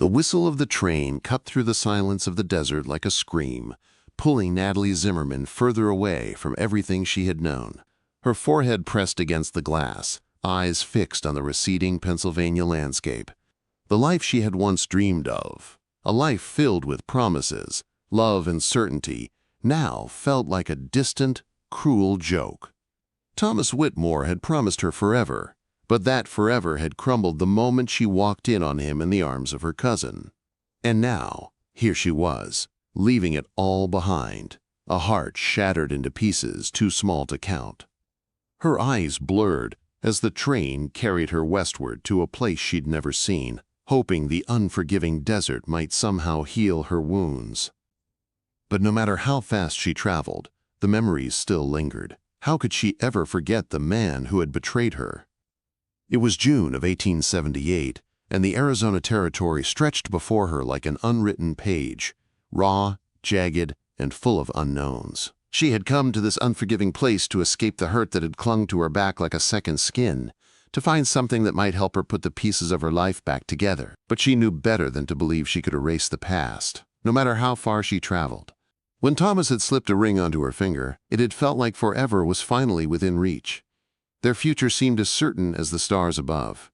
The whistle of the train cut through the silence of the desert like a scream, pulling Natalie Zimmerman further away from everything she had known. Her forehead pressed against the glass, eyes fixed on the receding Pennsylvania landscape. The life she had once dreamed of, a life filled with promises, love and certainty, now felt like a distant, cruel joke. Thomas Whitmore had promised her forever, but that forever had crumbled the moment she walked in on him in the arms of her cousin. And now, here she was, leaving it all behind, a heart shattered into pieces too small to count. Her eyes blurred as the train carried her westward to a place she'd never seen, hoping the unforgiving desert might somehow heal her wounds. But no matter how fast she traveled, the memories still lingered. How could she ever forget the man who had betrayed her? It was June of 1878, and the Arizona Territory stretched before her like an unwritten page, raw, jagged, and full of unknowns. She had come to this unforgiving place to escape the hurt that had clung to her back like a second skin, to find something that might help her put the pieces of her life back together. But she knew better than to believe she could erase the past, no matter how far she traveled. When Thomas had slipped a ring onto her finger, it had felt like forever was finally within reach. Their future seemed as certain as the stars above.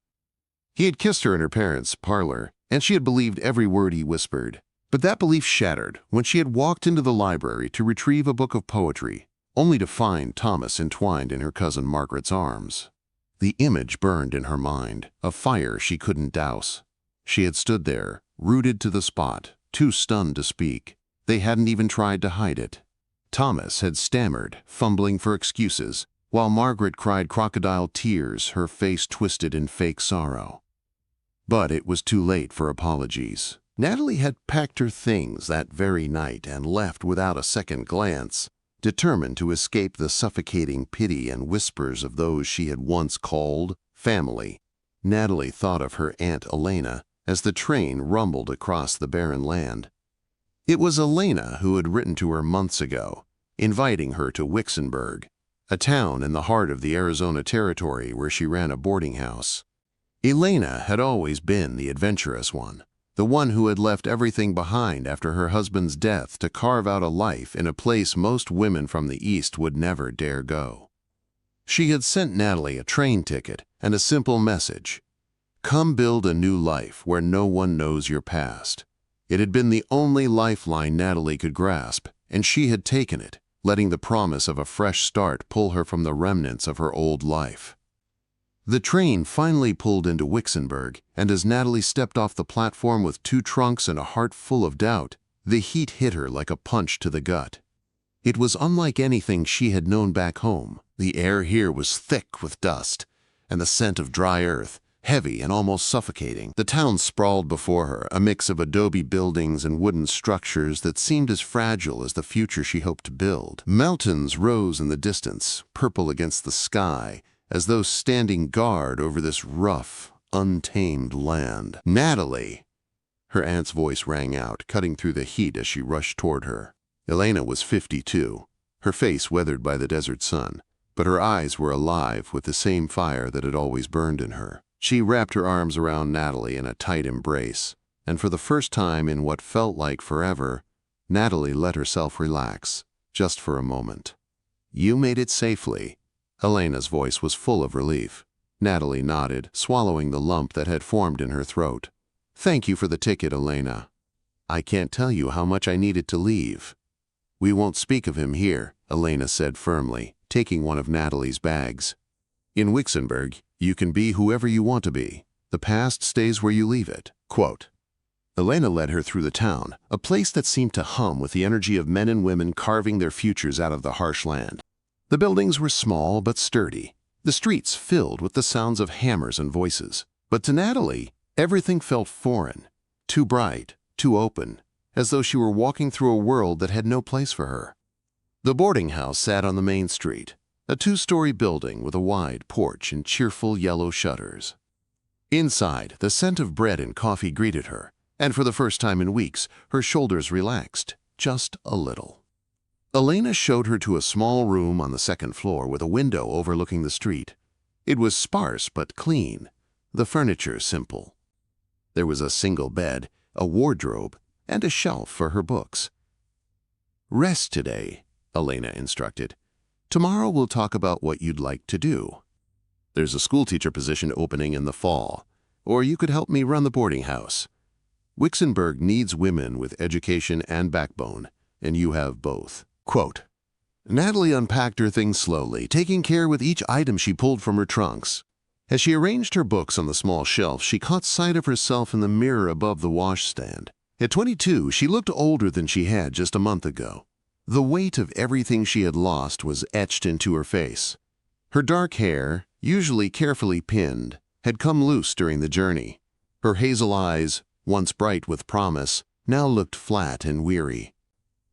He had kissed her in her parents' parlor, and she had believed every word he whispered. But that belief shattered when she had walked into the library to retrieve a book of poetry, only to find Thomas entwined in her cousin Margaret's arms. The image burned in her mind, a fire she couldn't douse. She had stood there, rooted to the spot, too stunned to speak. They hadn't even tried to hide it. Thomas had stammered, fumbling for excuses, while Margaret cried crocodile tears, her face twisted in fake sorrow. But it was too late for apologies. Natalie had packed her things that very night and left without a second glance, determined to escape the suffocating pity and whispers of those she had once called family. Natalie thought of her Aunt Elena as the train rumbled across the barren land. It was Elena who had written to her months ago, inviting her to Wicksonburg, a town in the heart of the Arizona Territory where she ran a boarding house. Elena had always been the adventurous one, the one who had left everything behind after her husband's death to carve out a life in a place most women from the East would never dare go. She had sent Natalie a train ticket and a simple message: "Come build a new life where no one knows your past." It had been the only lifeline Natalie could grasp, and she had taken it, letting the promise of a fresh start pull her from the remnants of her old life. The train finally pulled into Wicksonburg, and as Natalie stepped off the platform with 2 trunks and a heart full of doubt, the heat hit her like a punch to the gut. It was unlike anything she had known back home. The air here was thick with dust, and the scent of dry earth, heavy and almost suffocating. The town sprawled before her, a mix of adobe buildings and wooden structures that seemed as fragile as the future she hoped to build. Mountains rose in the distance, purple against the sky, as though standing guard over this rough, untamed land. "Natalie!" Her aunt's voice rang out, cutting through the heat as she rushed toward her. Elena was 52, her face weathered by the desert sun, but her eyes were alive with the same fire that had always burned in her. She wrapped her arms around Natalie in a tight embrace, and for the first time in what felt like forever, Natalie let herself relax, just for a moment. "You made it safely." Elena's voice was full of relief. Natalie nodded, swallowing the lump that had formed in her throat. "Thank you for the ticket, Elena. I can't tell you how much I needed to leave." "We won't speak of him here," Elena said firmly, taking one of Natalie's bags. "In Wicksonburg, you can be whoever you want to be. The past stays where you leave it." Quote. Elena led her through the town, a place that seemed to hum with the energy of men and women carving their futures out of the harsh land. The buildings were small but sturdy, the streets filled with the sounds of hammers and voices. But to Natalie, everything felt foreign, too bright, too open, as though she were walking through a world that had no place for her. The boarding house sat on the main street, a 2-story building with a wide porch and cheerful yellow shutters. Inside, the scent of bread and coffee greeted her, and for the first time in weeks, her shoulders relaxed, just a little. Elena showed her to a small room on the 2nd floor with a window overlooking the street. It was sparse but clean, the furniture simple. There was a single bed, a wardrobe, and a shelf for her books. "Rest today," Elena instructed. "Tomorrow we'll talk about what you'd like to do. There's a schoolteacher position opening in the fall, or you could help me run the boarding house. Wixenberg needs women with education and backbone, and you have both." Quote. Natalie unpacked her things slowly, taking care with each item she pulled from her trunks. As she arranged her books on the small shelf, she caught sight of herself in the mirror above the washstand. At 22, she looked older than she had just a month ago. The weight of everything she had lost was etched into her face. Her dark hair, usually carefully pinned, had come loose during the journey. Her hazel eyes, once bright with promise, now looked flat and weary.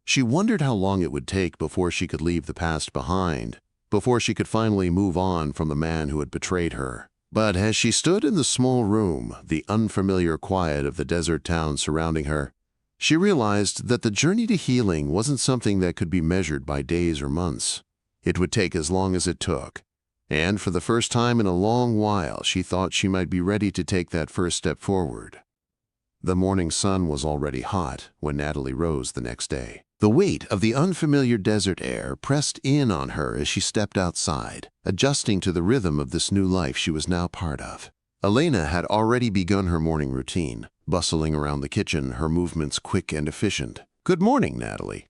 She wondered how long it would take before she could leave the past behind, before she could finally move on from the man who had betrayed her. But as she stood in the small room, the unfamiliar quiet of the desert town surrounding her, she realized that the journey to healing wasn't something that could be measured by days or months. It would take as long as it took. And for the first time in a long while, she thought she might be ready to take that first step forward. The morning sun was already hot when Natalie rose the next day. The weight of the unfamiliar desert air pressed in on her as she stepped outside, adjusting to the rhythm of this new life she was now part of. Elena had already begun her morning routine, bustling around the kitchen, her movements quick and efficient. "Good morning, Natalie,"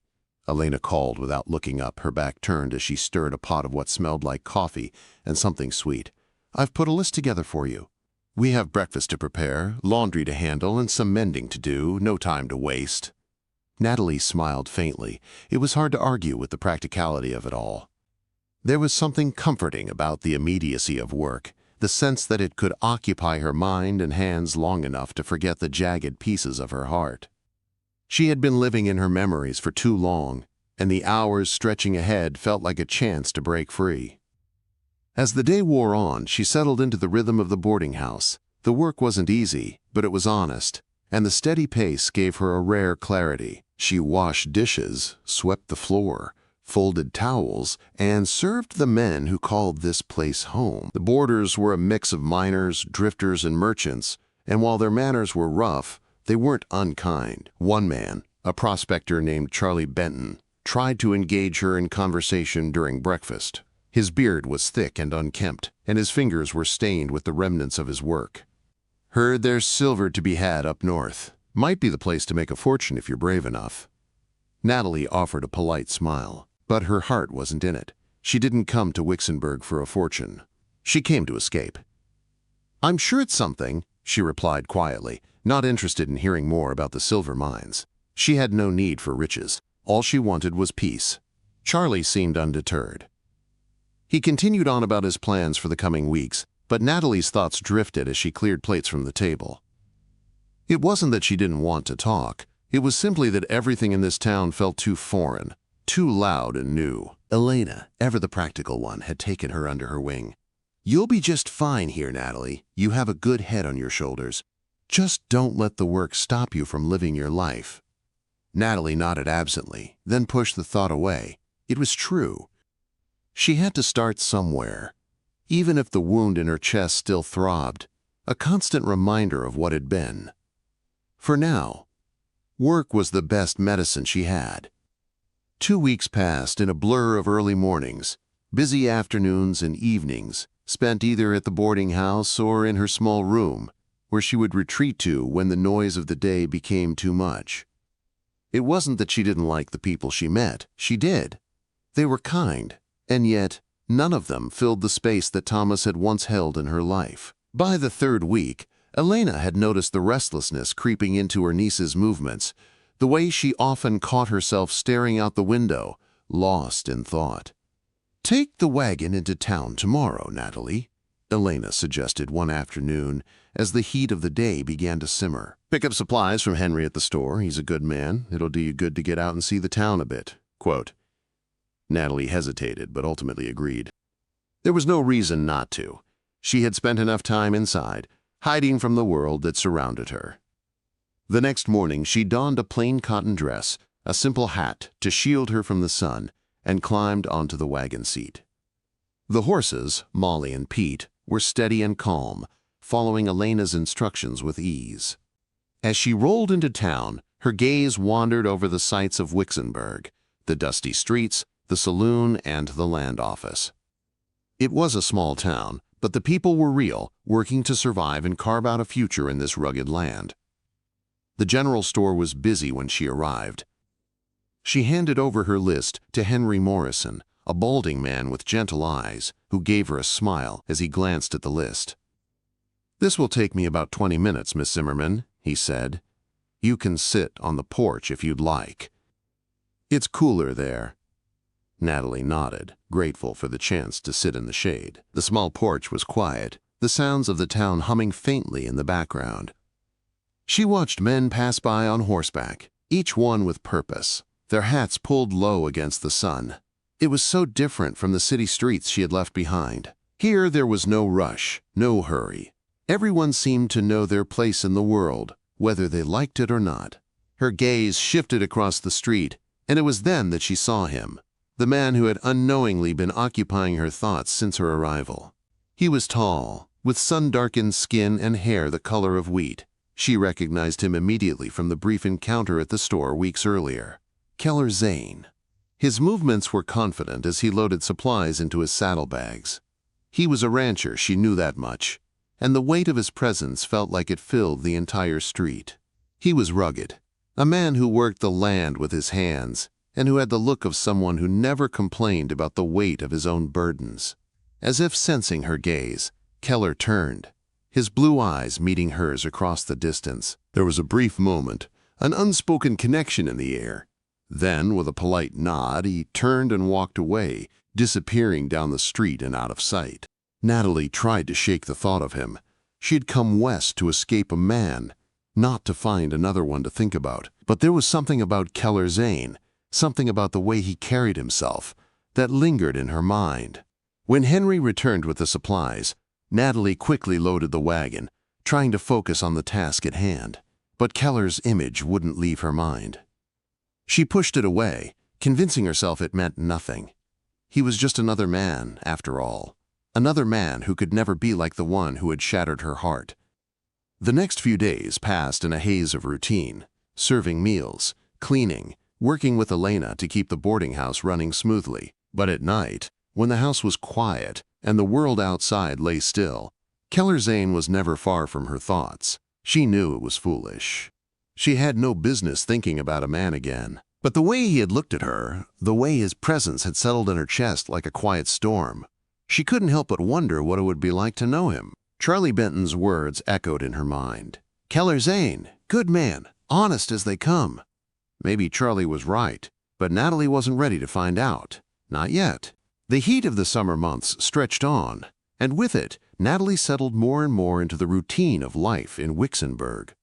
Elena called without looking up, her back turned as she stirred a pot of what smelled like coffee and something sweet. "I've put a list together for you. We have breakfast to prepare, laundry to handle, and some mending to do, no time to waste." Natalie smiled faintly. It was hard to argue with the practicality of it all. There was something comforting about the immediacy of work, the sense that it could occupy her mind and hands long enough to forget the jagged pieces of her heart. She had been living in her memories for too long, and the hours stretching ahead felt like a chance to break free. As the day wore on, she settled into the rhythm of the boarding house. The work wasn't easy, but it was honest, and the steady pace gave her a rare clarity. She washed dishes, swept the floor, folded towels, and served the men who called this place home. The boarders were a mix of miners, drifters, and merchants, and while their manners were rough, they weren't unkind. One man, a prospector named Charlie Benton, tried to engage her in conversation during breakfast. His beard was thick and unkempt, and his fingers were stained with the remnants of his work. "Heard there's silver to be had up north. Might be the place to make a fortune if you're brave enough." Natalie offered a polite smile, but her heart wasn't in it. She didn't come to Wixenberg for a fortune. She came to escape. "I'm sure it's something," she replied quietly, not interested in hearing more about the silver mines. She had no need for riches. All she wanted was peace. Charlie seemed undeterred. He continued on about his plans for the coming weeks, but Natalie's thoughts drifted as she cleared plates from the table. It wasn't that she didn't want to talk. It was simply that everything in this town felt too foreign, too loud and new. Elena, ever the practical one, had taken her under her wing. "You'll be just fine here, Natalie. You have a good head on your shoulders. Just don't let the work stop you from living your life." Natalie nodded absently, then pushed the thought away. It was true. She had to start somewhere, even if the wound in her chest still throbbed, a constant reminder of what had been. For now, work was the best medicine she had. 2 weeks passed in a blur of early mornings, busy afternoons and evenings, spent either at the boarding house or in her small room, where she would retreat to when the noise of the day became too much. It wasn't that she didn't like the people she met. She did. They were kind, and yet none of them filled the space that Thomas had once held in her life. By the third week, Elena had noticed the restlessness creeping into her niece's movements, the way she often caught herself staring out the window, lost in thought. "Take the wagon into town tomorrow, Natalie," Elena suggested one afternoon as the heat of the day began to simmer. "Pick up supplies from Henry at the store. He's a good man. It'll do you good to get out and see the town a bit." Quote. Natalie hesitated, but ultimately agreed. There was no reason not to. She had spent enough time inside, hiding from the world that surrounded her. The next morning, she donned a plain cotton dress, a simple hat to shield her from the sun, and climbed onto the wagon seat. The horses, Molly and Pete, were steady and calm, following Elena's instructions with ease. As she rolled into town, her gaze wandered over the sights of Wixenberg, the dusty streets, the saloon, and the land office. It was a small town, but the people were real, working to survive and carve out a future in this rugged land. The general store was busy when she arrived. She handed over her list to Henry Morrison, a balding man with gentle eyes, who gave her a smile as he glanced at the list. "This will take me about 20 minutes, Miss Zimmerman," he said. "You can sit on the porch if you'd like. It's cooler there." Natalie nodded, grateful for the chance to sit in the shade. The small porch was quiet, the sounds of the town humming faintly in the background. She watched men pass by on horseback, each one with purpose, their hats pulled low against the sun. It was so different from the city streets she had left behind. Here there was no rush, no hurry. Everyone seemed to know their place in the world, whether they liked it or not. Her gaze shifted across the street, and it was then that she saw him, the man who had unknowingly been occupying her thoughts since her arrival. He was tall, with sun-darkened skin and hair the color of wheat. She recognized him immediately from the brief encounter at the store weeks earlier. Keller Zayn. His movements were confident as he loaded supplies into his saddlebags. He was a rancher, she knew that much, and the weight of his presence felt like it filled the entire street. He was rugged, a man who worked the land with his hands, and who had the look of someone who never complained about the weight of his own burdens. As if sensing her gaze, Keller turned, his blue eyes meeting hers across the distance. There was a brief moment, an unspoken connection in the air. Then, with a polite nod, he turned and walked away, disappearing down the street and out of sight. Natalie tried to shake the thought of him. She had come west to escape a man, not to find another one to think about. But there was something about Keller Zayn, something about the way he carried himself, that lingered in her mind. When Henry returned with the supplies, Natalie quickly loaded the wagon, trying to focus on the task at hand. But Keller's image wouldn't leave her mind. She pushed it away, convincing herself it meant nothing. He was just another man, after all. Another man who could never be like the one who had shattered her heart. The next few days passed in a haze of routine, serving meals, cleaning, working with Elena to keep the boarding house running smoothly. But at night, when the house was quiet and the world outside lay still, Keller Zayn was never far from her thoughts. She knew it was foolish. She had no business thinking about a man again. But the way he had looked at her, the way his presence had settled in her chest like a quiet storm, she couldn't help but wonder what it would be like to know him. Charlie Benton's words echoed in her mind. Keller Zayn, good man, honest as they come. Maybe Charlie was right, but Natalie wasn't ready to find out. Not yet. The heat of the summer months stretched on, and with it, Natalie settled more and more into the routine of life in Wixenberg.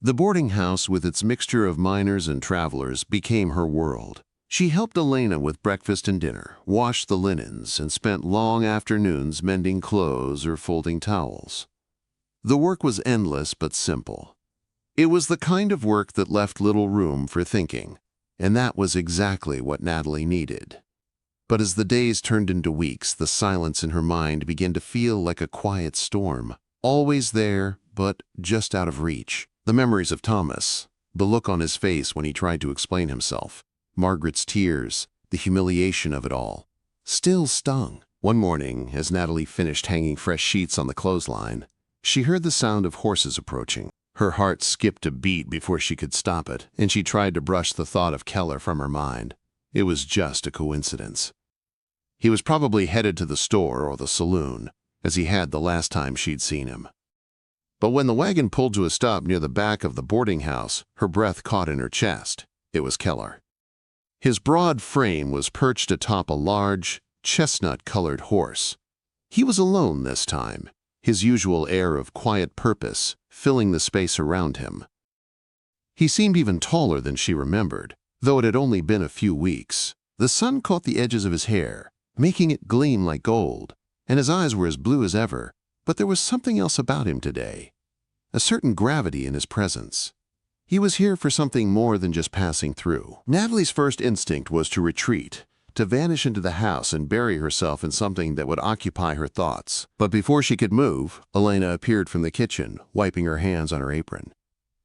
The boarding house, with its mixture of miners and travelers, became her world. She helped Elena with breakfast and dinner, washed the linens, and spent long afternoons mending clothes or folding towels. The work was endless but simple. It was the kind of work that left little room for thinking, and that was exactly what Natalie needed. But as the days turned into weeks, the silence in her mind began to feel like a quiet storm, always there, but just out of reach. The memories of Thomas, the look on his face when he tried to explain himself, Margaret's tears, the humiliation of it all, still stung. One morning, as Natalie finished hanging fresh sheets on the clothesline, she heard the sound of horses approaching. Her heart skipped a beat before she could stop it, and she tried to brush the thought of Keller from her mind. It was just a coincidence. He was probably headed to the store or the saloon, as he had the last time she'd seen him. But when the wagon pulled to a stop near the back of the boarding house, her breath caught in her chest. It was Keller. His broad frame was perched atop a large, chestnut-colored horse. He was alone this time, his usual air of quiet purpose filling the space around him. He seemed even taller than she remembered, though it had only been a few weeks. The sun caught the edges of his hair, making it gleam like gold, and his eyes were as blue as ever. But there was something else about him today, a certain gravity in his presence. He was here for something more than just passing through. Natalie's first instinct was to retreat, to vanish into the house and bury herself in something that would occupy her thoughts. But before she could move, Elena appeared from the kitchen, wiping her hands on her apron.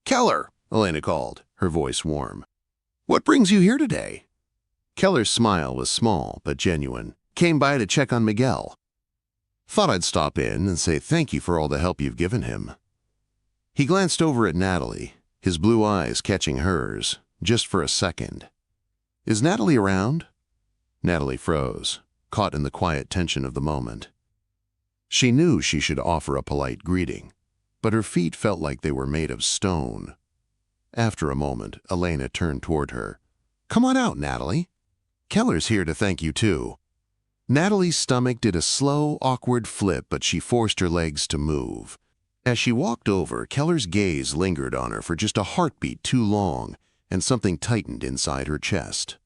Keller, Elena called, her voice warm. What brings you here today? Keller's smile was small but genuine. Came by to check on Miguel. Thought I'd stop in and say thank you for all the help you've given him. He glanced over at Natalie, his blue eyes catching hers, just for a second. Is Natalie around? Natalie froze, caught in the quiet tension of the moment. She knew she should offer a polite greeting, but her feet felt like they were made of stone. After a moment, Elena turned toward her. Come on out, Natalie. Keller's here to thank you too. Natalie's stomach did a slow, awkward flip, but she forced her legs to move. As she walked over, Keller's gaze lingered on her for just a heartbeat too long, and something tightened inside her chest.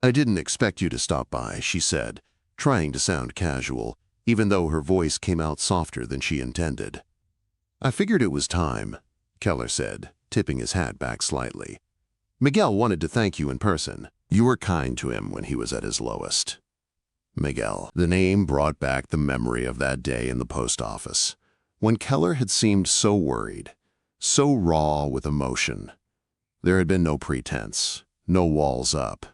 I didn't expect you to stop by, she said, trying to sound casual, even though her voice came out softer than she intended. I figured it was time, Keller said, tipping his hat back slightly. Miguel wanted to thank you in person. You were kind to him when he was at his lowest. Miguel. The name brought back the memory of that day in the post office, when Keller had seemed so worried, so raw with emotion. There had been no pretense, no walls up.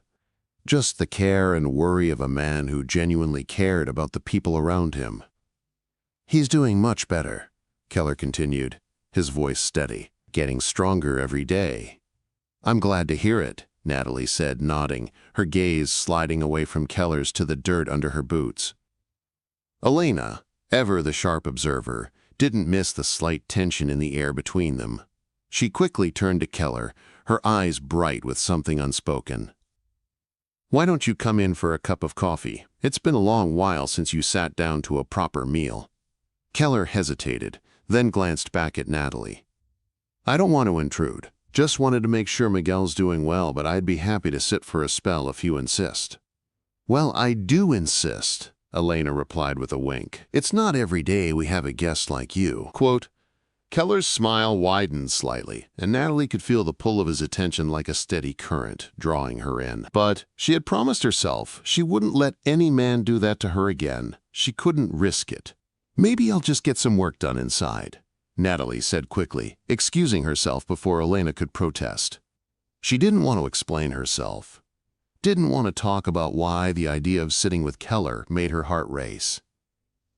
Just the care and worry of a man who genuinely cared about the people around him. He's doing much better, Keller continued, his voice steady, getting stronger every day. I'm glad to hear it, Natalie said, nodding, her gaze sliding away from Keller's to the dirt under her boots. Elena, ever the sharp observer, didn't miss the slight tension in the air between them. She quickly turned to Keller, her eyes bright with something unspoken. Why don't you come in for a cup of coffee? It's been a long while since you sat down to a proper meal. Keller hesitated, then glanced back at Natalie. I don't want to intrude. Just wanted to make sure Miguel's doing well, but I'd be happy to sit for a spell if you insist. Well, I do insist, Elena replied with a wink. It's not every day we have a guest like you. Quote, Keller's smile widened slightly, and Natalie could feel the pull of his attention like a steady current, drawing her in. But she had promised herself she wouldn't let any man do that to her again. She couldn't risk it. Maybe I'll just get some work done inside, Natalie said quickly, excusing herself before Elena could protest. She didn't want to explain herself. Didn't want to talk about why the idea of sitting with Keller made her heart race.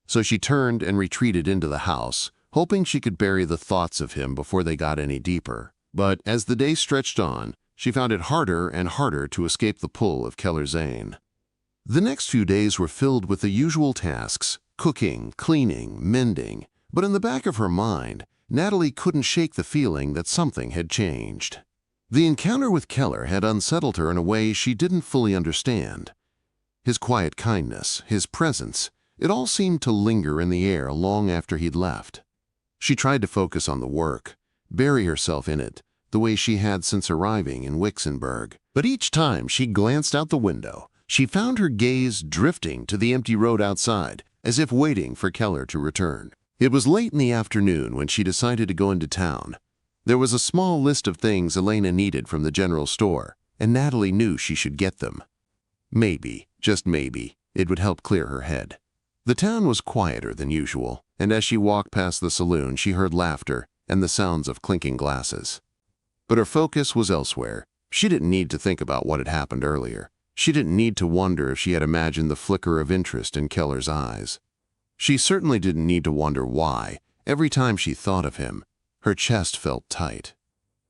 So she turned and retreated into the house, hoping she could bury the thoughts of him before they got any deeper. But as the day stretched on, she found it harder and harder to escape the pull of Keller Zayn. The next few days were filled with the usual tasks, cooking, cleaning, mending, but in the back of her mind, Natalie couldn't shake the feeling that something had changed. The encounter with Keller had unsettled her in a way she didn't fully understand. His quiet kindness, his presence, it all seemed to linger in the air long after he'd left. She tried to focus on the work, bury herself in it, the way she had since arriving in Wixenberg. But each time she glanced out the window, she found her gaze drifting to the empty road outside, as if waiting for Keller to return. It was late in the afternoon when she decided to go into town. There was a small list of things Elena needed from the general store, and Natalie knew she should get them. Maybe, just maybe, it would help clear her head. The town was quieter than usual, and as she walked past the saloon, she heard laughter and the sounds of clinking glasses. But her focus was elsewhere. She didn't need to think about what had happened earlier. She didn't need to wonder if she had imagined the flicker of interest in Keller's eyes. She certainly didn't need to wonder why, every time she thought of him, her chest felt tight.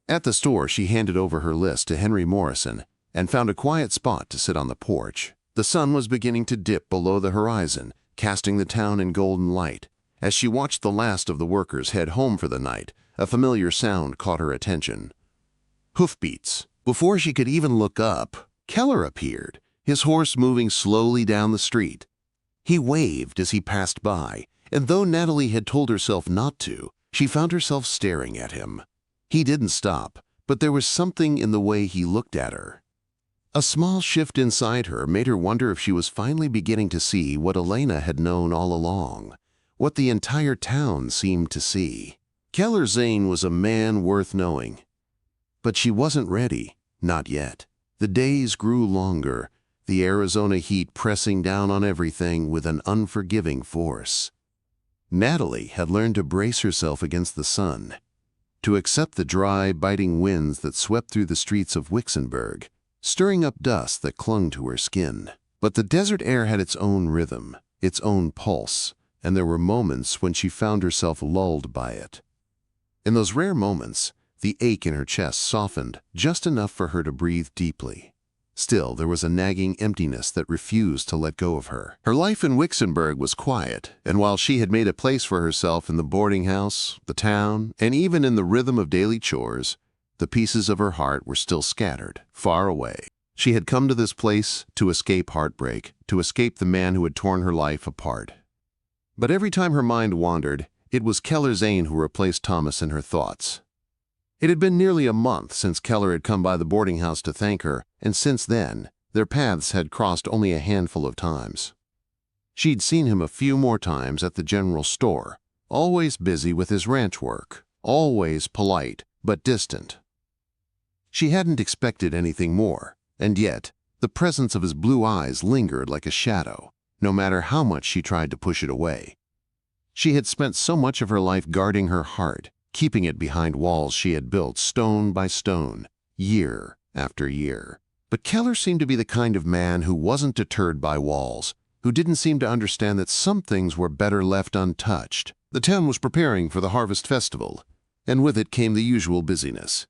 At the store, she handed over her list to Henry Morrison and found a quiet spot to sit on the porch. The sun was beginning to dip below the horizon, casting the town in golden light. As she watched the last of the workers head home for the night, a familiar sound caught her attention. Hoofbeats. Before she could even look up, Keller appeared, his horse moving slowly down the street. He waved as he passed by, and though Natalie had told herself not to, she found herself staring at him. He didn't stop, but there was something in the way he looked at her. A small shift inside her made her wonder if she was finally beginning to see what Elena had known all along, what the entire town seemed to see. Keller Zayn was a man worth knowing. But she wasn't ready, not yet. The days grew longer, the Arizona heat pressing down on everything with an unforgiving force. Natalie had learned to brace herself against the sun. to accept the dry, biting winds that swept through the streets of Wixenberg, stirring up dust that clung to her skin. But the desert air had its own rhythm, its own pulse, and there were moments when she found herself lulled by it. In those rare moments, the ache in her chest softened just enough for her to breathe deeply. Still, there was a nagging emptiness that refused to let go of her. Her life in Wixenberg was quiet, and while she had made a place for herself in the boarding house, the town, and even in the rhythm of daily chores, the pieces of her heart were still scattered, far away. She had come to this place to escape heartbreak, to escape the man who had torn her life apart. But every time her mind wandered, it was Keller Zayn who replaced Thomas in her thoughts. It had been nearly a month since Keller had come by the boarding house to thank her, and since then, their paths had crossed only a handful of times. She'd seen him a few more times at the general store, always busy with his ranch work, always polite but distant. She hadn't expected anything more, and yet, the presence of his blue eyes lingered like a shadow, no matter how much she tried to push it away. She had spent so much of her life guarding her heart, keeping it behind walls she had built stone by stone, year after year. But Keller seemed to be the kind of man who wasn't deterred by walls, who didn't seem to understand that some things were better left untouched. The town was preparing for the Harvest Festival, and with it came the usual busyness.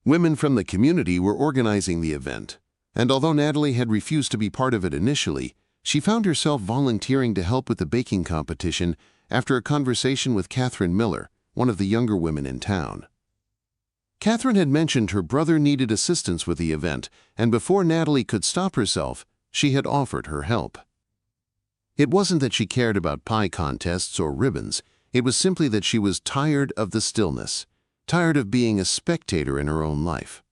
Women from the community were organizing the event, and although Natalie had refused to be part of it initially, she found herself volunteering to help with the baking competition after a conversation with Catherine Miller, one of the younger women in town. Catherine had mentioned her brother needed assistance with the event, and before Natalie could stop herself, she had offered her help. It wasn't that she cared about pie contests or ribbons, it was simply that she was tired of the stillness, tired of being a spectator in her own life.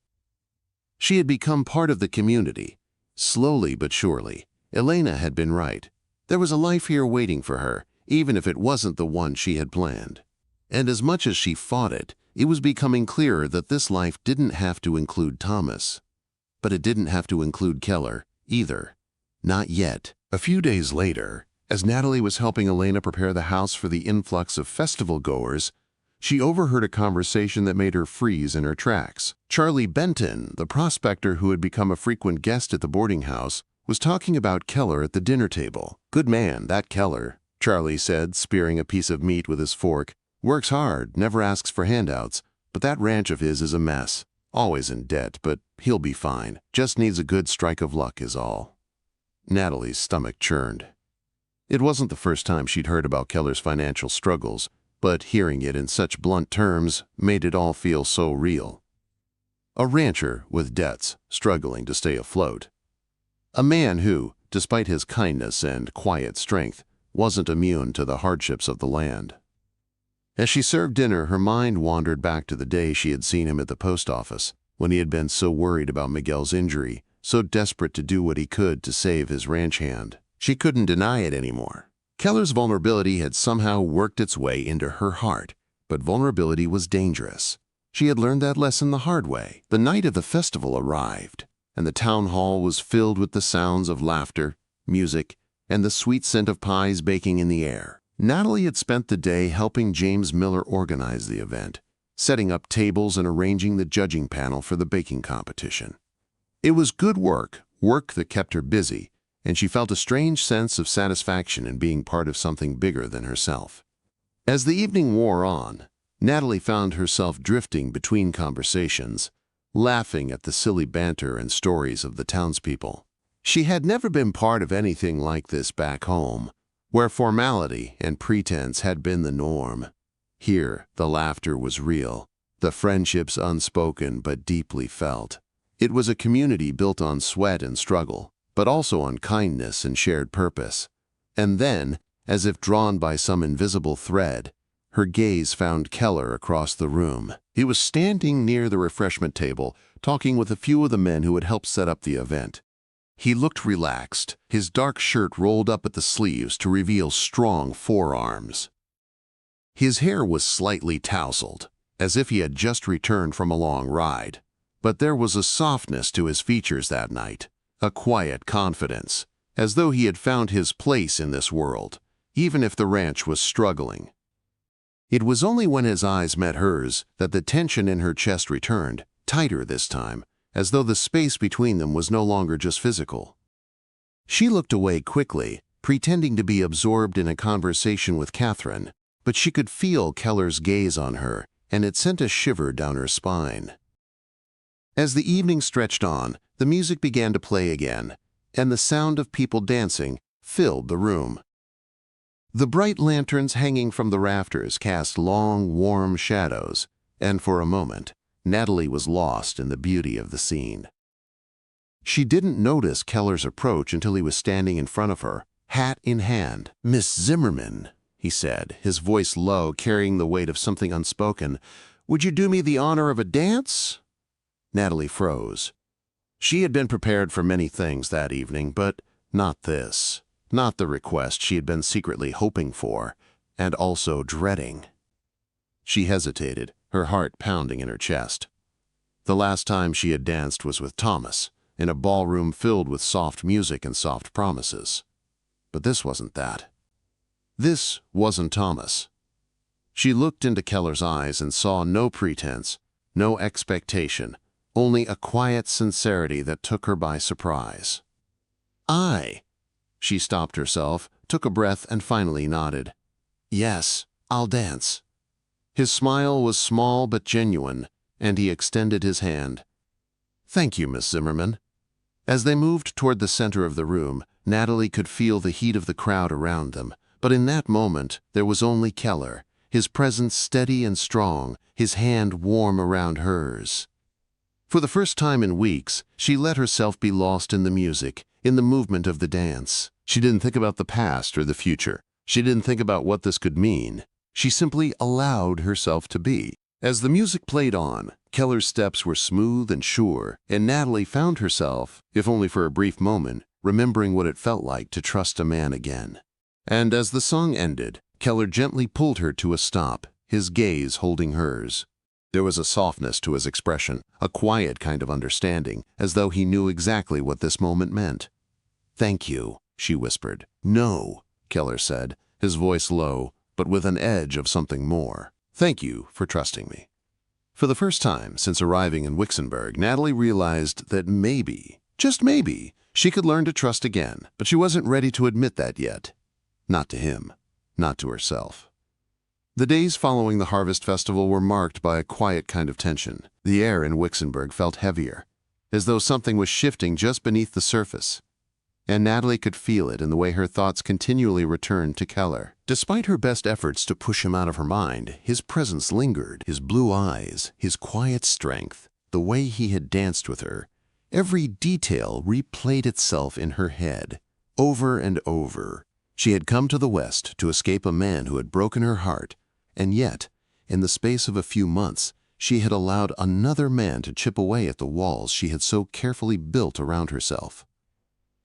She had become part of the community. Slowly but surely, Elena had been right. There was a life here waiting for her, even if it wasn't the one she had planned. And as much as she fought it, it was becoming clearer that this life didn't have to include Thomas. But it didn't have to include Keller, either. Not yet. A few days later, as Natalie was helping Elena prepare the house for the influx of festival-goers, she overheard a conversation that made her freeze in her tracks. Charlie Benton, the prospector who had become a frequent guest at the boarding house, was talking about Keller at the dinner table. "Good man, that Keller," Charlie said, spearing a piece of meat with his fork. "Works hard, never asks for handouts, but that ranch of his is a mess. Always in debt, but he'll be fine. Just needs a good strike of luck is all." Natalie's stomach churned. It wasn't the first time she'd heard about Keller's financial struggles, but hearing it in such blunt terms made it all feel so real. A rancher with debts, struggling to stay afloat. A man who, despite his kindness and quiet strength, wasn't immune to the hardships of the land. As she served dinner, her mind wandered back to the day she had seen him at the post office, when he had been so worried about Miguel's injury, so desperate to do what he could to save his ranch hand. She couldn't deny it anymore. Keller's vulnerability had somehow worked its way into her heart, but vulnerability was dangerous. She had learned that lesson the hard way. The night of the festival arrived, and the town hall was filled with the sounds of laughter, music, and the sweet scent of pies baking in the air. Natalie had spent the day helping James Miller organize the event, setting up tables and arranging the judging panel for the baking competition. It was good work, work that kept her busy, and she felt a strange sense of satisfaction in being part of something bigger than herself. As the evening wore on, Natalie found herself drifting between conversations, laughing at the silly banter and stories of the townspeople. She had never been part of anything like this back home, where formality and pretense had been the norm. Here, the laughter was real, the friendships unspoken but deeply felt. It was a community built on sweat and struggle, but also on kindness and shared purpose. And then, as if drawn by some invisible thread, her gaze found Keller across the room. He was standing near the refreshment table, talking with a few of the men who had helped set up the event. He looked relaxed, his dark shirt rolled up at the sleeves to reveal strong forearms. His hair was slightly tousled, as if he had just returned from a long ride. But there was a softness to his features that night, a quiet confidence, as though he had found his place in this world, even if the ranch was struggling. It was only when his eyes met hers that the tension in her chest returned, tighter this time, as though the space between them was no longer just physical. She looked away quickly, pretending to be absorbed in a conversation with Catherine, but she could feel Keller's gaze on her, and it sent a shiver down her spine. As the evening stretched on, the music began to play again, and the sound of people dancing filled the room. The bright lanterns hanging from the rafters cast long, warm shadows, and for a moment, Natalie was lost in the beauty of the scene. She didn't notice Keller's approach until he was standing in front of her, hat in hand. "Miss Zimmerman," he said, his voice low, carrying the weight of something unspoken, "would you do me the honor of a dance?" Natalie froze. She had been prepared for many things that evening, but not this. Not the request she had been secretly hoping for, and also dreading. She hesitated, her heart pounding in her chest. The last time she had danced was with Thomas, in a ballroom filled with soft music and soft promises. But this wasn't that. This wasn't Thomas. She looked into Keller's eyes and saw no pretense, no expectation, only a quiet sincerity that took her by surprise. She stopped herself, took a breath, and finally nodded. "Yes, I'll dance." His smile was small but genuine, and he extended his hand. "Thank you, Miss Zimmerman." As they moved toward the center of the room, Natalie could feel the heat of the crowd around them, but in that moment there was only Keller, his presence steady and strong, his hand warm around hers. For the first time in weeks, she let herself be lost in the music, in the movement of the dance. She didn't think about the past or the future. She didn't think about what this could mean. She simply allowed herself to be. As the music played on, Keller's steps were smooth and sure, and Natalie found herself, if only for a brief moment, remembering what it felt like to trust a man again. And as the song ended, Keller gently pulled her to a stop, his gaze holding hers. There was a softness to his expression, a quiet kind of understanding, as though he knew exactly what this moment meant. "Thank you," she whispered. "No," Keller said, his voice low, but with an edge of something more. "Thank you for trusting me." For the first time since arriving in Wixenberg, Natalie realized that maybe, just maybe, she could learn to trust again, but she wasn't ready to admit that yet. Not to him, not to herself. The days following the Harvest Festival were marked by a quiet kind of tension. The air in Wixenberg felt heavier, as though something was shifting just beneath the surface. And Natalie could feel it in the way her thoughts continually returned to Keller. Despite her best efforts to push him out of her mind, his presence lingered, his blue eyes, his quiet strength, the way he had danced with her. Every detail replayed itself in her head, over and over. She had come to the West to escape a man who had broken her heart, and yet, in the space of a few months, she had allowed another man to chip away at the walls she had so carefully built around herself.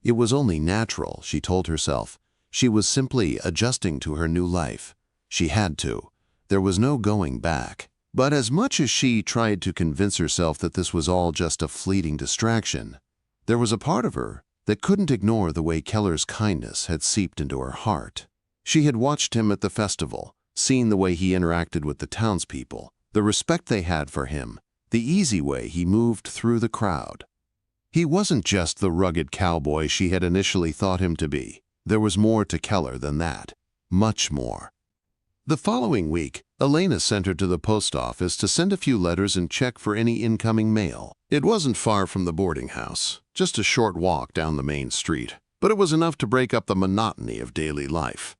It was only natural, she told herself. She was simply adjusting to her new life. She had to. There was no going back. But as much as she tried to convince herself that this was all just a fleeting distraction, there was a part of her that couldn't ignore the way Keller's kindness had seeped into her heart. She had watched him at the festival, seen the way he interacted with the townspeople, the respect they had for him, the easy way he moved through the crowd. He wasn't just the rugged cowboy she had initially thought him to be. There was more to Keller than that. Much more. The following week, Elena sent her to the post office to send a few letters and check for any incoming mail. It wasn't far from the boarding house, just a short walk down the main street, but it was enough to break up the monotony of daily life.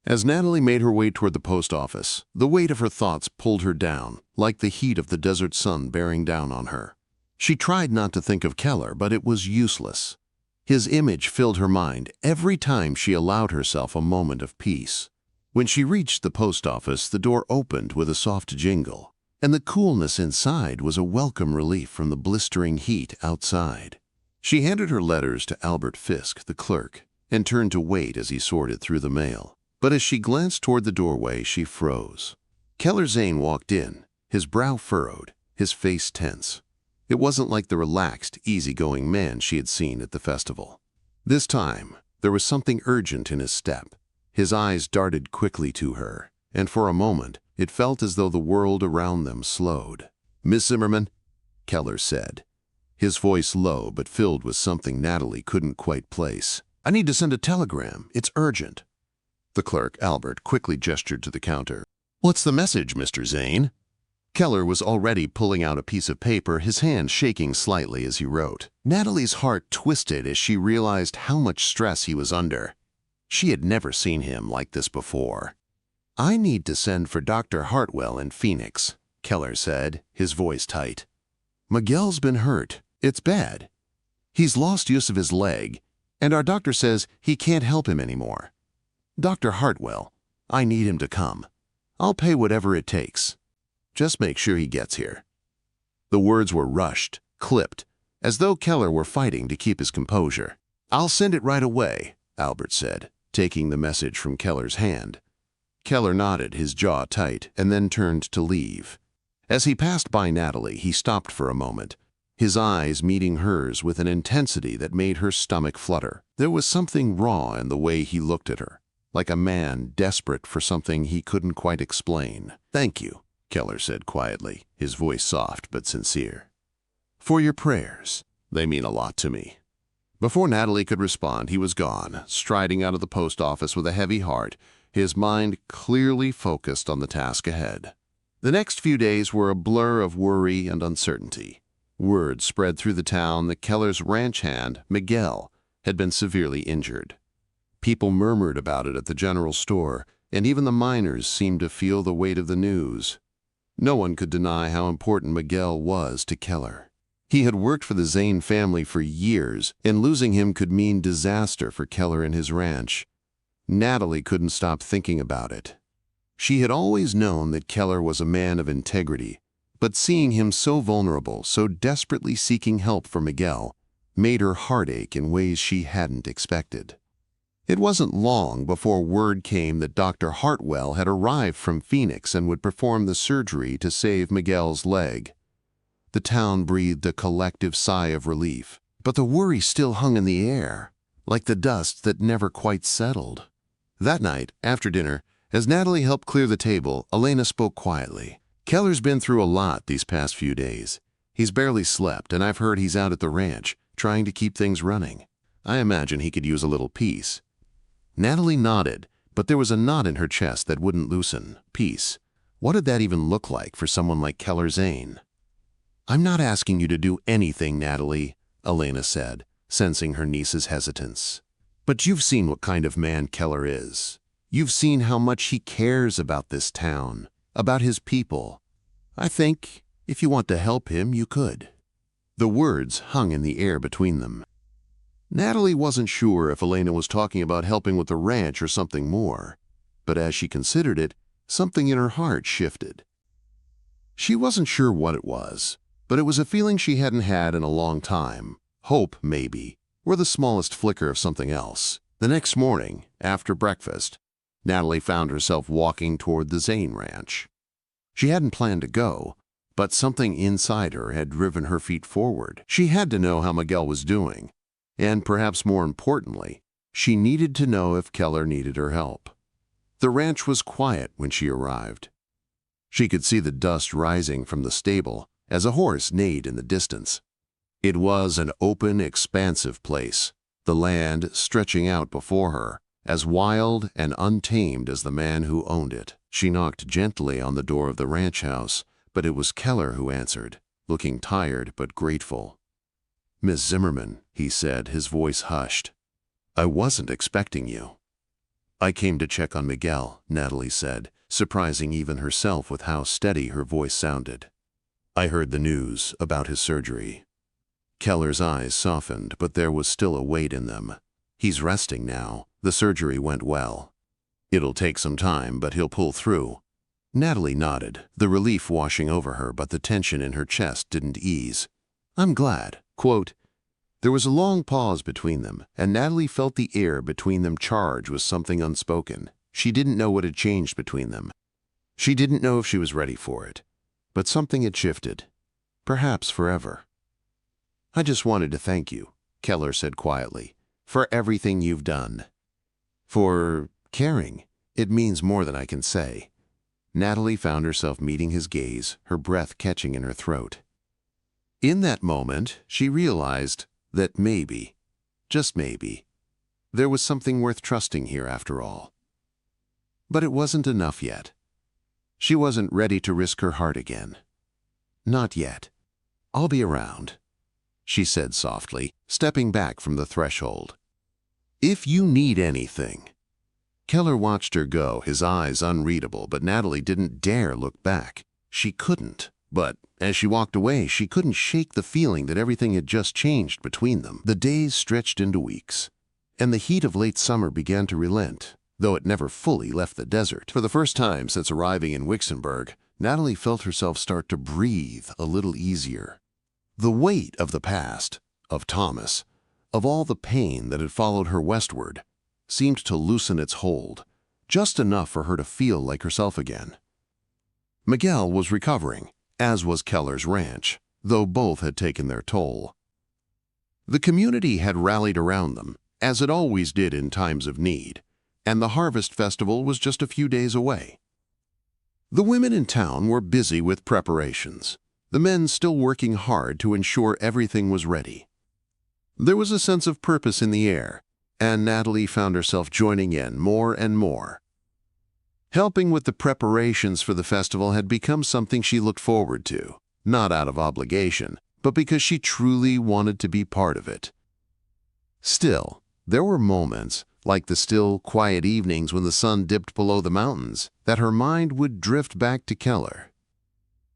As Natalie made her way toward the post office, the weight of her thoughts pulled her down, like the heat of the desert sun bearing down on her. She tried not to think of Keller, but it was useless. His image filled her mind every time she allowed herself a moment of peace. When she reached the post office, the door opened with a soft jingle, and the coolness inside was a welcome relief from the blistering heat outside. She handed her letters to Albert Fisk, the clerk, and turned to wait as he sorted through the mail. But as she glanced toward the doorway, she froze. Keller Zayn walked in, his brow furrowed, his face tense. It wasn't like the relaxed, easygoing man she had seen at the festival. This time, there was something urgent in his step. His eyes darted quickly to her. and for a moment it felt as though the world around them slowed. "Miss Zimmerman," Keller said, his voice low but filled with something Natalie couldn't quite place. "I need to send a telegram. It's urgent." The clerk, Albert, quickly gestured to the counter. "What's the message, Mr. Zayn?" Keller was already pulling out a piece of paper, his hand shaking slightly as he wrote. Natalie's heart twisted as she realized how much stress he was under. She had never seen him like this before. "I need to send for Dr. Hartwell in Phoenix," Keller said, his voice tight. "Miguel's been hurt. It's bad. He's lost use of his leg, and our doctor says he can't help him anymore. Dr. Hartwell, I need him to come. I'll pay whatever it takes. Just make sure he gets here." The words were rushed, clipped, as though Keller were fighting to keep his composure. "I'll send it right away," Albert said, taking the message from Keller's hand. Keller nodded, his jaw tight, and then turned to leave. As he passed by Natalie, he stopped for a moment, his eyes meeting hers with an intensity that made her stomach flutter. There was something raw in the way he looked at her, like a man desperate for something he couldn't quite explain. "Thank you," Keller said quietly, his voice soft but sincere. "For your prayers. They mean a lot to me." Before Natalie could respond, he was gone, striding out of the post office with a heavy heart, his mind clearly focused on the task ahead. The next few days were a blur of worry and uncertainty. Word spread through the town that Keller's ranch hand, Miguel, had been severely injured. People murmured about it at the general store, and even the miners seemed to feel the weight of the news. No one could deny how important Miguel was to Keller. He had worked for the Zayn family for years, and losing him could mean disaster for Keller and his ranch. Natalie couldn't stop thinking about it. She had always known that Keller was a man of integrity, but seeing him so vulnerable, so desperately seeking help for Miguel, made her heart ache in ways she hadn't expected. It wasn't long before word came that Dr. Hartwell had arrived from Phoenix and would perform the surgery to save Miguel's leg. The town breathed a collective sigh of relief, but the worry still hung in the air, like the dust that never quite settled. That night, after dinner, as Natalie helped clear the table, Elena spoke quietly. "Keller's been through a lot these past few days. He's barely slept, and I've heard he's out at the ranch, trying to keep things running. I imagine he could use a little peace." Natalie nodded, but there was a knot in her chest that wouldn't loosen. Peace. What did that even look like for someone like Keller Zayn? "I'm not asking you to do anything, Natalie," Elena said, sensing her niece's hesitance. "But you've seen what kind of man Keller is. You've seen how much he cares about this town, about his people. I think, if you want to help him, you could." The words hung in the air between them. Natalie wasn't sure if Elena was talking about helping with the ranch or something more, but as she considered it, something in her heart shifted. She wasn't sure what it was, but it was a feeling she hadn't had in a long time. Hope, maybe, or the smallest flicker of something else. The next morning, after breakfast, Natalie found herself walking toward the Zayn ranch. She hadn't planned to go, but something inside her had driven her feet forward. She had to know how Miguel was doing. And perhaps more importantly, she needed to know if Keller needed her help. The ranch was quiet when she arrived. She could see the dust rising from the stable as a horse neighed in the distance. It was an open, expansive place, the land stretching out before her, as wild and untamed as the man who owned it. She knocked gently on the door of the ranch house, but it was Keller who answered, looking tired but grateful. "Miss Zimmerman," he said, his voice hushed. "I wasn't expecting you." "I came to check on Miguel," Natalie said, surprising even herself with how steady her voice sounded. "I heard the news about his surgery." Keller's eyes softened, but there was still a weight in them. "He's resting now. The surgery went well. It'll take some time, but he'll pull through." Natalie nodded, the relief washing over her, but the tension in her chest didn't ease. "I'm glad." Quote, there was a long pause between them, and Natalie felt the air between them charged with something unspoken. She didn't know what had changed between them. She didn't know if she was ready for it. But something had shifted. Perhaps forever. "I just wanted to thank you," Keller said quietly, "for everything you've done. For caring. It means more than I can say." Natalie found herself meeting his gaze, her breath catching in her throat. In that moment, she realized that maybe, just maybe, there was something worth trusting here after all. But it wasn't enough yet. She wasn't ready to risk her heart again. Not yet. "I'll be around," she said softly, stepping back from the threshold. "If you need anything." Keller watched her go, his eyes unreadable, but Natalie didn't dare look back. She couldn't. But as she walked away, she couldn't shake the feeling that everything had just changed between them. The days stretched into weeks, and the heat of late summer began to relent, though it never fully left the desert. For the first time since arriving in Wixenberg, Natalie felt herself start to breathe a little easier. The weight of the past, of Thomas, of all the pain that had followed her westward, seemed to loosen its hold, just enough for her to feel like herself again. Miguel was recovering, as was Keller's ranch, though both had taken their toll. The community had rallied around them, as it always did in times of need, and the harvest festival was just a few days away. The women in town were busy with preparations, the men still working hard to ensure everything was ready. There was a sense of purpose in the air, and Natalie found herself joining in more and more. Helping with the preparations for the festival had become something she looked forward to, not out of obligation, but because she truly wanted to be part of it. Still, there were moments, like the still, quiet evenings when the sun dipped below the mountains, that her mind would drift back to Keller.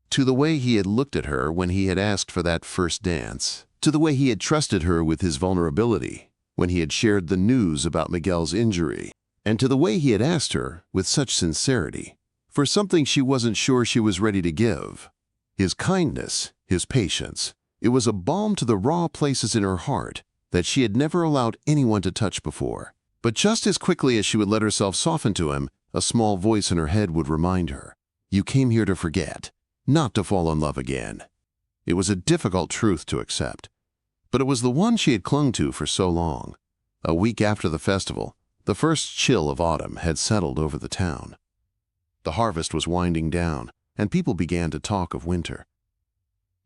To the way he had looked at her when he had asked for that first dance, to the way he had trusted her with his vulnerability when he had shared the news about Miguel's injury, and to the way he had asked her, with such sincerity, for something she wasn't sure she was ready to give. His kindness, his patience, it was a balm to the raw places in her heart that she had never allowed anyone to touch before. But just as quickly as she would let herself soften to him, a small voice in her head would remind her, "You came here to forget, not to fall in love again." It was a difficult truth to accept, but it was the one she had clung to for so long. A week after the festival, the first chill of autumn had settled over the town. The harvest was winding down, and people began to talk of winter.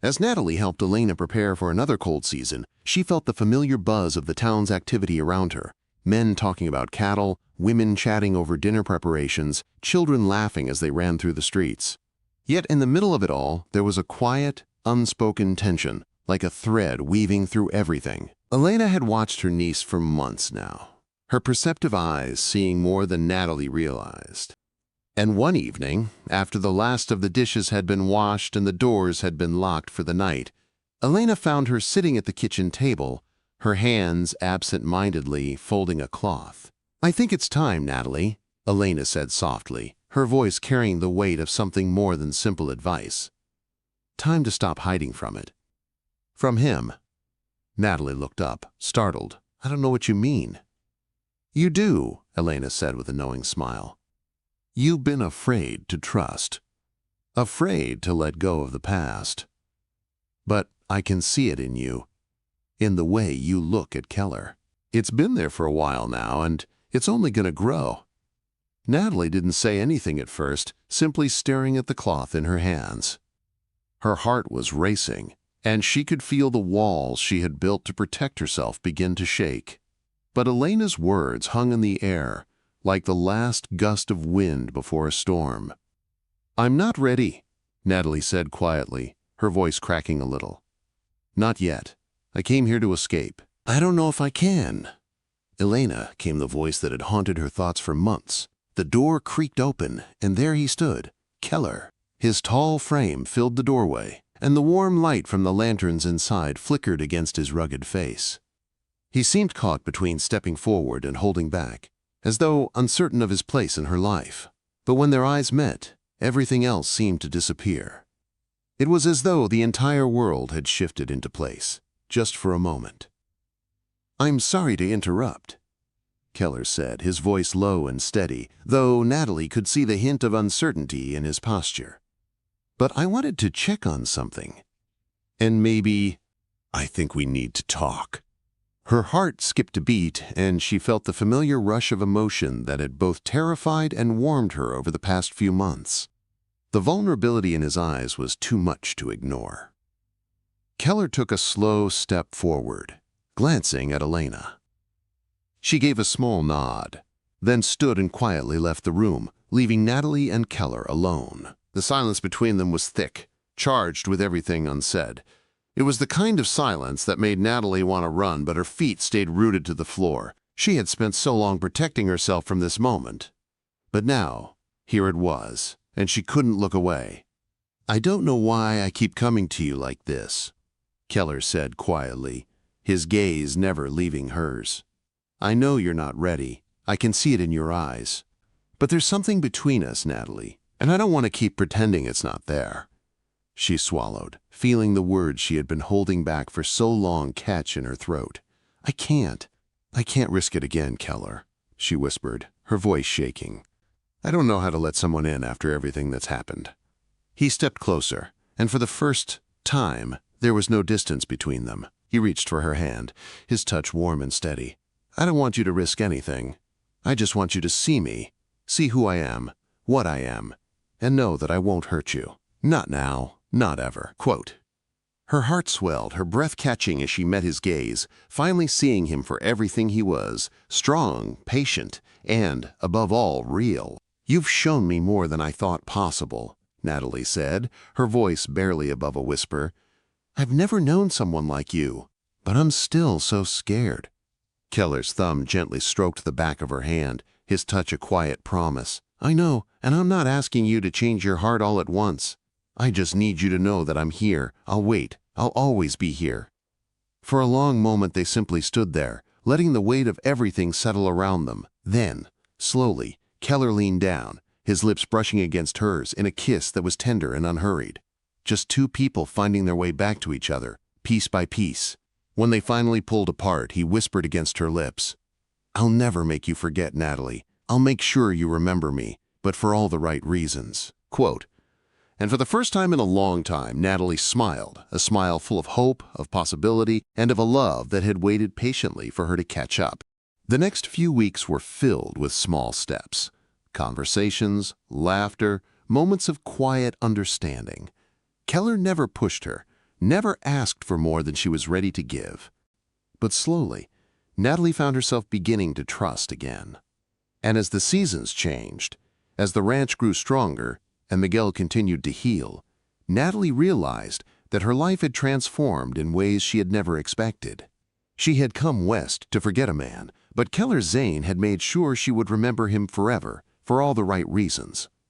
As Natalie helped Elena prepare for another cold season, she felt the familiar buzz of the town's activity around her. Men talking about cattle, women chatting over dinner preparations, children laughing as they ran through the streets. Yet in the middle of it all, there was a quiet, unspoken tension, like a thread weaving through everything. Elena had watched her niece for months now, her perceptive eyes seeing more than Natalie realized. And one evening, after the last of the dishes had been washed and the doors had been locked for the night, Elena found her sitting at the kitchen table, her hands absent-mindedly folding a cloth. "I think it's time, Natalie," Elena said softly, her voice carrying the weight of something more than simple advice. "Time to stop hiding from it." From him. Natalie looked up, startled. "I don't know what you mean." "You do," Elena said with a knowing smile. "You've been afraid to trust, afraid to let go of the past. But I can see it in you, in the way you look at Keller. It's been there for a while now, and it's only going to grow." Natalie didn't say anything at first, simply staring at the cloth in her hands. Her heart was racing, and she could feel the walls she had built to protect herself begin to shake. But Elena's words hung in the air, like the last gust of wind before a storm. "I'm not ready," Natalie said quietly, her voice cracking a little. "Not yet. I came here to escape." "I don't know if I can." "Elena," came the voice that had haunted her thoughts for months. The door creaked open, and there he stood, Keller. His tall frame filled the doorway, and the warm light from the lanterns inside flickered against his rugged face. He seemed caught between stepping forward and holding back, as though uncertain of his place in her life. But when their eyes met, everything else seemed to disappear. It was as though the entire world had shifted into place, just for a moment. "I'm sorry to interrupt," Keller said, his voice low and steady, though Natalie could see the hint of uncertainty in his posture. "But I wanted to check on something. And maybe, I think we need to talk." Her heart skipped a beat, and she felt the familiar rush of emotion that had both terrified and warmed her over the past few months. The vulnerability in his eyes was too much to ignore. Keller took a slow step forward, glancing at Elena. She gave a small nod, then stood and quietly left the room, leaving Natalie and Keller alone. The silence between them was thick, charged with everything unsaid. It was the kind of silence that made Natalie want to run, but her feet stayed rooted to the floor. She had spent so long protecting herself from this moment. But now, here it was, and she couldn't look away. "I don't know why I keep coming to you like this," Keller said quietly, his gaze never leaving hers. "I know you're not ready. I can see it in your eyes. But there's something between us, Natalie, and I don't want to keep pretending it's not there." She swallowed, feeling the words she had been holding back for so long catch in her throat. I can't risk it again, Keller," she whispered, her voice shaking. "I don't know how to let someone in after everything that's happened." He stepped closer, and for the first time, there was no distance between them. He reached for her hand, his touch warm and steady. "I don't want you to risk anything. I just want you to see me, see who I am, what I am, and know that I won't hurt you. Not now, not ever." Quote. Her heart swelled, her breath catching as she met his gaze, finally seeing him for everything he was, strong, patient, and, above all, real. "You've shown me more than I thought possible," Natalie said, her voice barely above a whisper. "I've never known someone like you, but I'm still so scared." Keller's thumb gently stroked the back of her hand, his touch a quiet promise. "I know, and I'm not asking you to change your heart all at once. I just need you to know that I'm here. I'll wait. I'll always be here." For a long moment they simply stood there, letting the weight of everything settle around them. Then, slowly, Keller leaned down, his lips brushing against hers in a kiss that was tender and unhurried. Just two people finding their way back to each other, piece by piece. When they finally pulled apart, he whispered against her lips, "I'll never make you forget, Natalie. I'll make sure you remember me, but for all the right reasons." Quote. And for the first time in a long time, Natalie smiled, a smile full of hope, of possibility, and of a love that had waited patiently for her to catch up. The next few weeks were filled with small steps, conversations, laughter, moments of quiet understanding. Keller never pushed her, never asked for more than she was ready to give. But slowly, Natalie found herself beginning to trust again. And as the seasons changed, as the ranch grew stronger, and Miguel continued to heal, Natalie realized that her life had transformed in ways she had never expected. She had come west to forget a man, but Keller Zayn had made sure she would remember him forever, for all the right reasons.